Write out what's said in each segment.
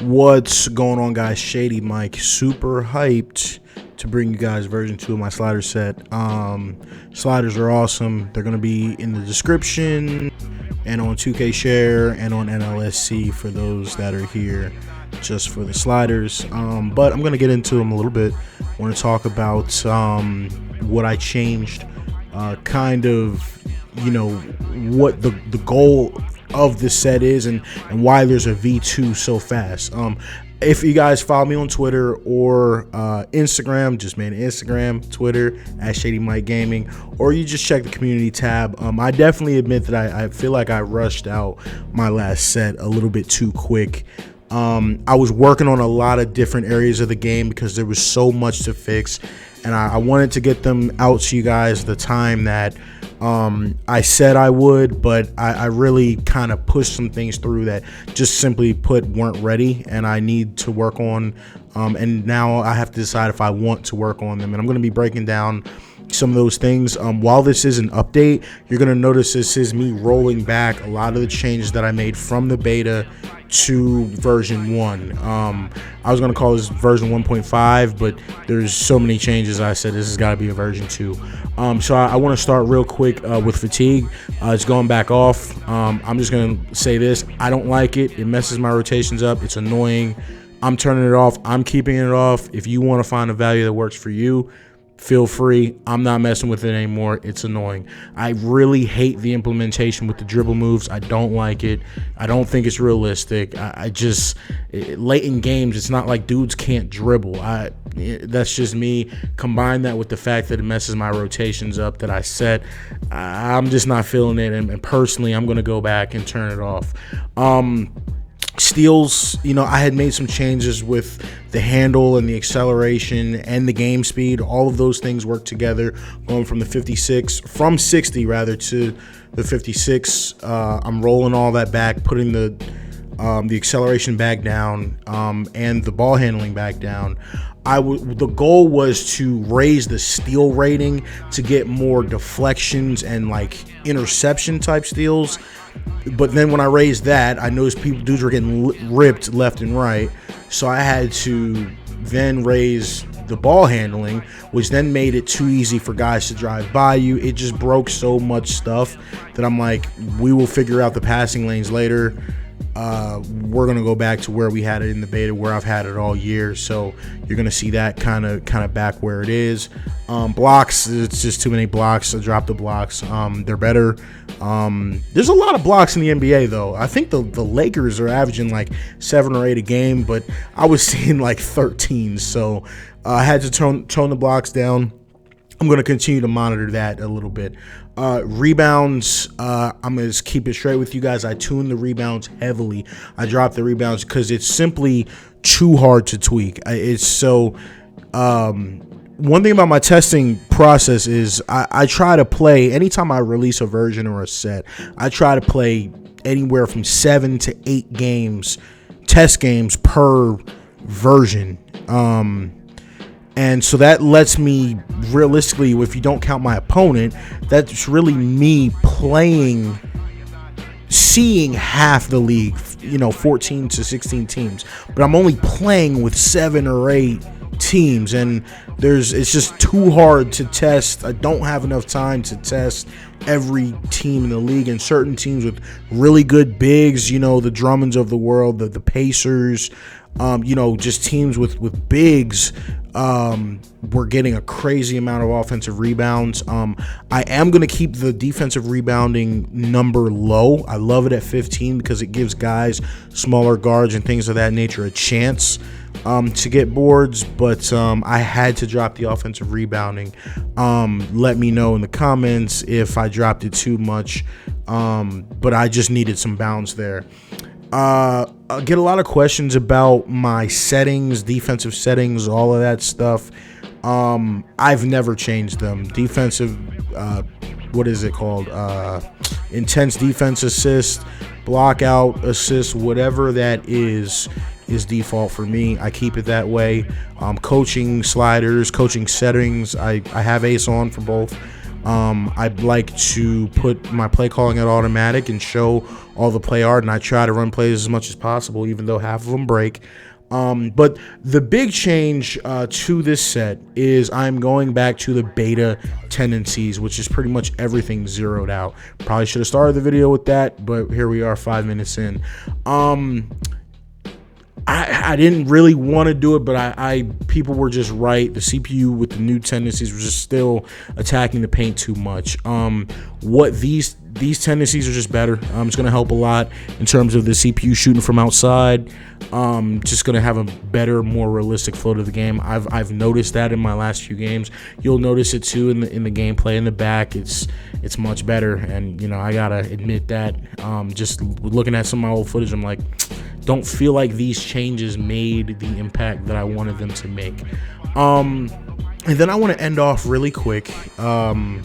What's going on, guys? Shady Mike, super hyped to bring you guys version 2 of my slider set. Sliders are awesome. They're going to be in the description and on 2K Share and on NLSC for those that are here just for the sliders. But I'm going to get into them a little bit. I want to talk about what I changed, kind of, what the goal of the set is and why there's a V2 so fast. If you guys follow me on Twitter or Instagram, just man Instagram, Twitter at Shady Mike Gaming, or you just check the community tab. I definitely admit that I feel like I rushed out my last set a little bit too quick. I was working on a lot of different areas of the game because there was so much to fix, and I wanted to get them out to you guys the time that I said I would, but I really kind of pushed some things through that just simply put weren't ready, and I need to work on, and now I have to decide if I want to work on them, and I'm going to be breaking down some of those things. While this is an update, you're going to notice this is me rolling back a lot of the changes that I made from the beta to version 1. I was going to call this version 1.5, but there's so many changes. I said this has got to be a version 2. So I want to start real quick with fatigue. It's going back off. I'm just going to say this. I don't like it. It messes my rotations up. It's annoying. I'm turning it off. I'm keeping it off. If you want to find a value that works for you, feel free. I'm not messing with it anymore. It's annoying. I really hate the implementation with the dribble moves. I don't like it. I don't think it's realistic. I just late in games, it's not like dudes can't dribble. That's just me. Combine that with the fact that it messes my rotations up that I set. I'm just not feeling it, and personally, I'm going to go back and turn it off. Steals, I had made some changes with the handle and the acceleration and the game speed. All of those things work together, going from 60 rather to the 56. I'm rolling all that back, putting the acceleration back down, and the ball handling back down. The goal was to raise the steal rating to get more deflections and like interception type steals. But then when I raised that, I noticed dudes were getting ripped left and right. So I had to then raise the ball handling, which then made it too easy for guys to drive by you. It just broke so much stuff that I'm like, we will figure out the passing lanes later. We're going to go back to where we had it in the beta, where I've had it all year. So you're going to see that kind of back where it is. Blocks, it's just too many blocks. I dropped the blocks. They're better. There's a lot of blocks in the NBA, though. I think the Lakers are averaging like 7 or 8 a game, but I was seeing like 13. So I had to tone the blocks down. I'm going to continue to monitor that a little bit. Rebounds, I'm going to keep it straight with you guys. I tuned the rebounds heavily. I dropped the rebounds because it's simply too hard to tweak. It's so... one thing about my testing process is I try to play, anytime I release a version or a set, I try to play anywhere from 7 to 8 games, test games per version. And so that lets me, realistically, if you don't count my opponent, that's really me playing, seeing half the league, 14 to 16 teams. But I'm only playing with 7 or 8 teams, and it's just too hard to test. I don't have enough time to test every team in the league, and certain teams with really good bigs, the Drummonds of the world, the Pacers, just teams with bigs, we're getting a crazy amount of offensive rebounds. I am going to keep the defensive rebounding number low. I love it at 15 because it gives guys, smaller guards and things of that nature, a chance to get boards, but I had to drop the offensive rebounding. Let me know in the comments if I dropped it too much, but I just needed some bounds there. I get a lot of questions about my settings, defensive settings, all of that stuff. I've never changed them. Defensive, what is it called? Intense defense assist, block out assist, whatever that is default for me. I keep it that way. Coaching sliders, coaching settings, I have ace on for both. I'd like to put my play calling at automatic and show all the play art, and I try to run plays as much as possible, even though half of them break. But the big change to this set is I'm going back to the beta tendencies, which is pretty much everything zeroed out. Probably should have started the video with that, but here we are 5 minutes in. I didn't really want to do it, but people were just right. The CPU with the new tendencies was just still attacking the paint too much. What these tendencies are just better. It's going to help a lot in terms of the CPU shooting from outside. Just going to have a better, more realistic flow to the game. I've noticed that in my last few games. You'll notice it too in the gameplay in the back. It's much better, and you know, I gotta admit that. Just looking at some of my old footage, I'm like, don't feel like these changes made the impact that I wanted them to make. And then I want to end off really quick. I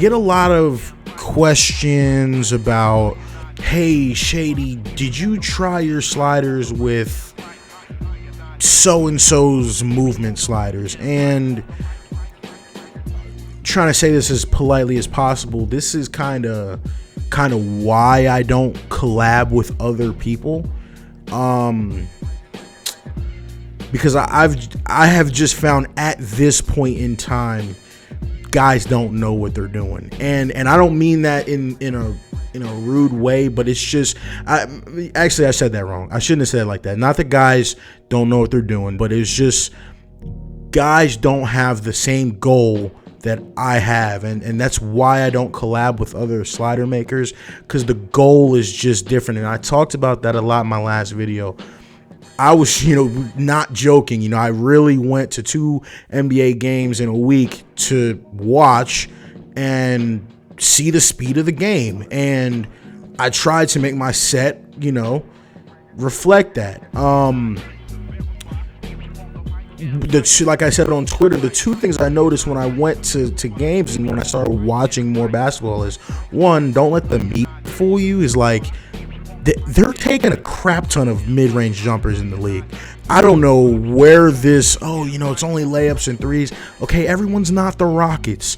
get a lot of questions about, hey, Shady, did you try your sliders with so-and-so's movement sliders? And trying to say this as politely as possible, this is kind of why I don't collab with other people. Because I have just found at this point in time, guys don't know what they're doing, and I don't mean that in a rude way, but it's just, I said that wrong. I shouldn't have said it like that. Not that guys don't know what they're doing, but it's just guys don't have the same goal that I have, and that's why I don't collab with other slider makers, because the goal is just different. And I talked about that a lot in my last video. I was, not joking. I really went to 2 NBA games in a week to watch and see the speed of the game, and I tried to make my set, reflect that. Like I said on Twitter, the 2 things I noticed when I went to games and when I started watching more basketball is, one, don't let the meat fool you. Is like they're taking a crap ton of mid-range jumpers in the league. I don't know where this, it's only layups and threes. Okay, everyone's not the Rockets.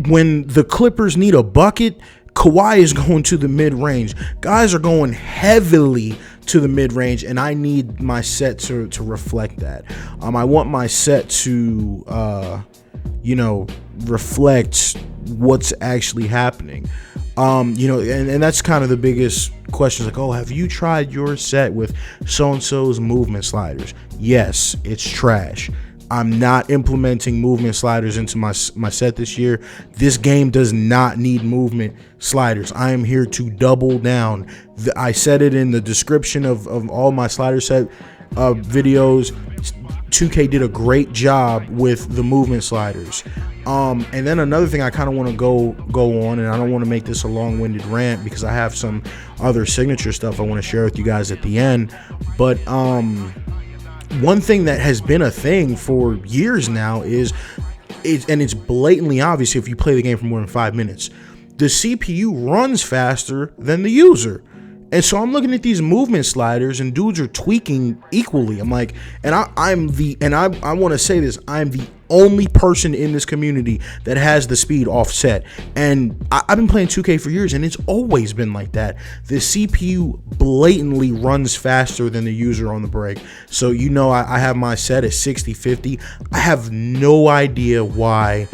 When the Clippers need a bucket, Kawhi is going to the mid-range. Guys are going heavily to the mid-range, and I need my set to reflect that. I want my set to, reflect what's actually happening. And that's kind of the biggest question. Like, have you tried your set with so-and-so's movement sliders? Yes, it's trash. I'm not implementing movement sliders into my set this year. This game does not need movement sliders. I am here to double down. I said it in the description of all my slider set videos. 2K did a great job with the movement sliders. And then another thing I kind of want to go on, and I don't want to make this a long-winded rant because I have some other signature stuff I want to share with you guys at the end. But one thing that has been a thing for years now is it's blatantly obvious if you play the game for more than 5 minutes. The CPU runs faster than the user. And so I'm looking at these movement sliders and dudes are tweaking equally. I'm like, and I want to say this, I'm the only person in this community that has the speed offset. And I've been playing 2K for years, and it's always been like that. The CPU blatantly runs faster than the user on the break. So, I have my set at 60-50. I have no idea why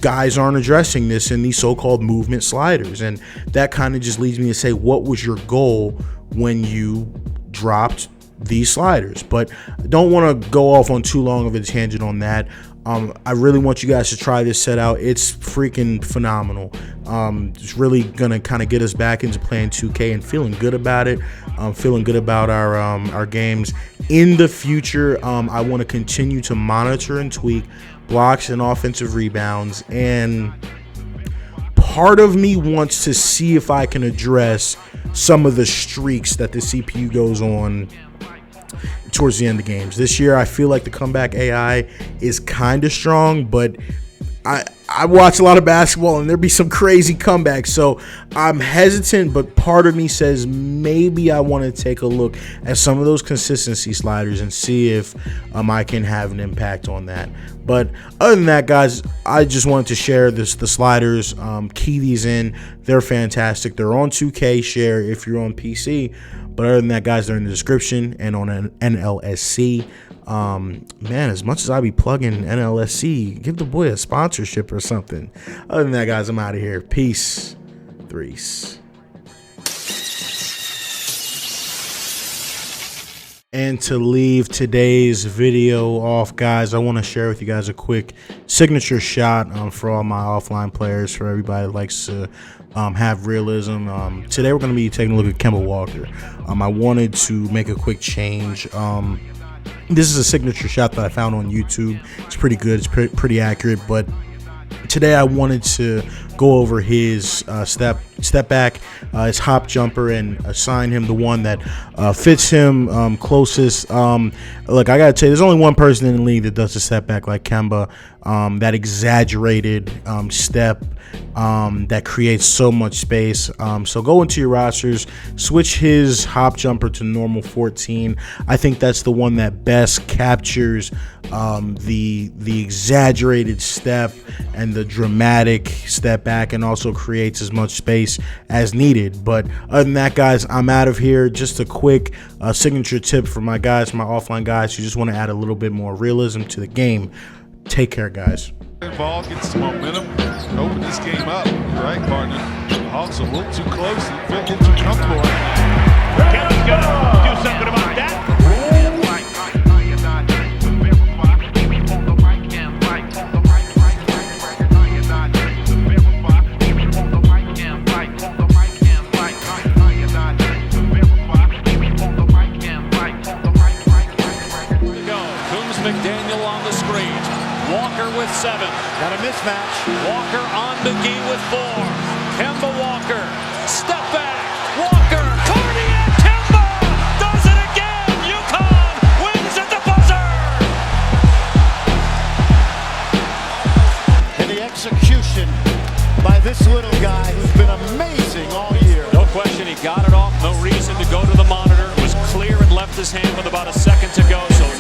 guys aren't addressing this in these so-called movement sliders, and that kind of just leads me to say, what was your goal when you dropped these sliders? But I don't want to go off on too long of a tangent on that. I really want you guys to try this set out. It's freaking phenomenal. It's really gonna kind of get us back into playing 2K and feeling good about it. Feeling good about our games in the future. I want to continue to monitor and tweak blocks and offensive rebounds, and part of me wants to see if I can address some of the streaks that the CPU goes on towards the end of games. This year, I feel like the comeback AI is kind of strong, but I watch a lot of basketball, and there'd be some crazy comebacks. So I'm hesitant, but part of me says maybe I want to take a look at some of those consistency sliders and see if I can have an impact on that. But other than that, guys, I just wanted to share the sliders. Key these in. They're fantastic. They're on 2K share if you're on PC. But other than that, guys, they're in the description and on NLSC. Man, as much as I be plugging NLSC, give the boy a sponsorship or something. Other than that, guys, I'm out of here. Peace. Threes. And to leave today's video off, guys, I want to share with you guys a quick signature shot for all my offline players, for everybody that likes to have realism. Today we're going to be taking a look at Kemba Walker. I wanted to make a quick change. This is a signature shot that I found on YouTube. It's pretty good. It's pretty accurate. But today I wanted to go over his step back, his hop jumper, and assign him the one that fits him closest. Look, I gotta tell you, there's only one person in the league that does a step back like Kemba. That exaggerated step that creates so much space. So go into your rosters, switch his hop jumper to normal 14. I think that's the one that best captures the exaggerated step and the dramatic step back, and also creates as much space as needed. But other than that, guys, I'm out of here. Just a quick signature tip for my guys, my offline guys who just want to add a little bit more realism to the game. Take care, guys. Ball gets some momentum, open this game up, right, partner? Hawks a little too close, a little too comfortable right now. Kevin's gonna do something about that. McDaniel on the screen. Walker with 7. Got a mismatch. Walker on McGee with 4. Kemba Walker. Step back. Walker. Cardiac. Kemba does it again. UConn wins at the buzzer. And the execution by this little guy who's been amazing all year. No question, he got it off. No reason to go to the monitor. It was clear and left his hand with about a second to go. So